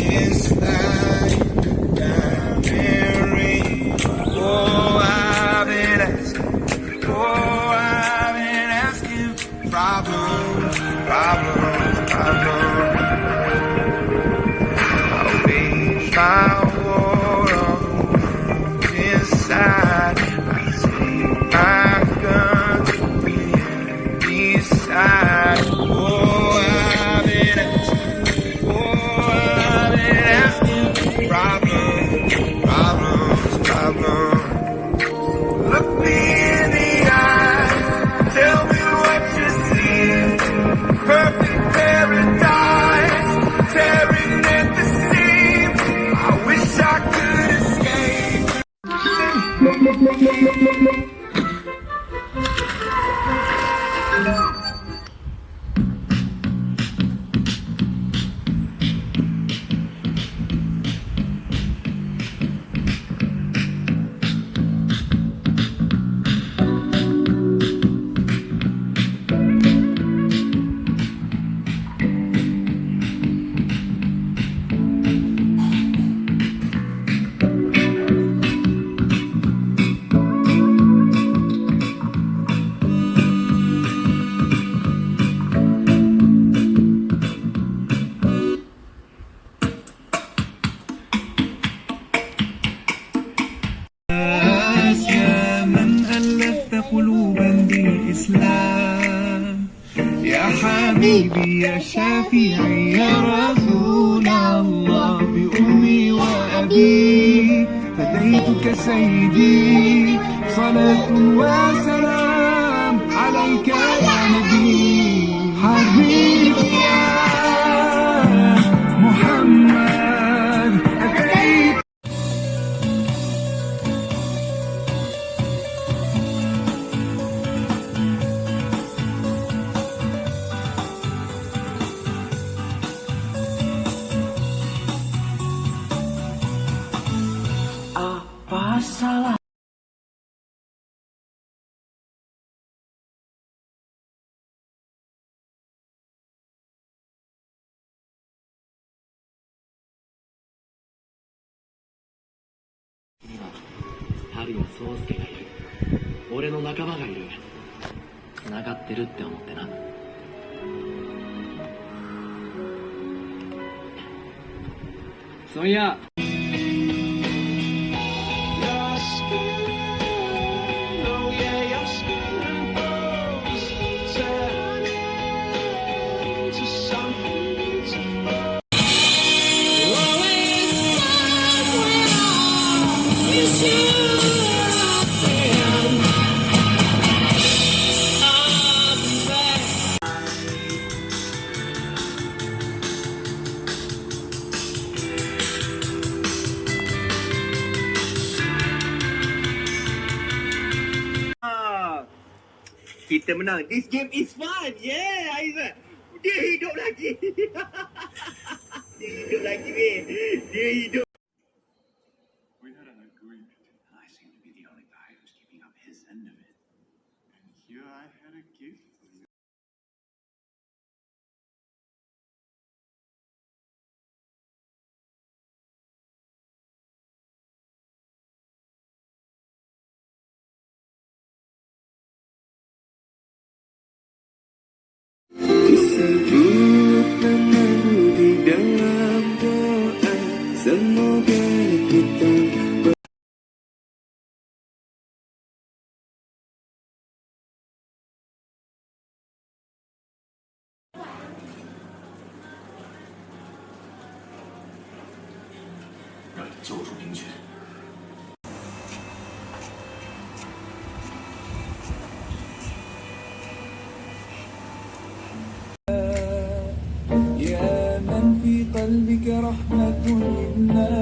It's like diamond. Oh, I've been asking. Problems, problems, problems. I wage my war on the inside. I take my gun to the enemy side. Oh, I've been asking. Problems, problems, problems. Look me in the eye. Tell me what you see. Perfect paradise. Tearing at the seams. I wish I could escape. يا من ألفت قلوبا بالإسلام، يا حبيبي يا شافعي يا رسول الله، بأمي وأبي فديتك سيدي، صلاة وسلام عليك يا نبي. حبيبي يا محمد أتيت. Apa salah?春野宗介がいる。俺の仲間がいる。繋がってるって思ってな。そういや。Kita menang. This game is fun. Yeah, Aizat. Dia hidup lagi. Dia hidup lagi, weh. Dia hidup. We had an agreement. I seem to be the only guy who's keeping up his end of it. And here I had a gift for you. Disebut namamu di dalam doa. Semoga kita救出兵权。يا من في قلبك رحمة للناس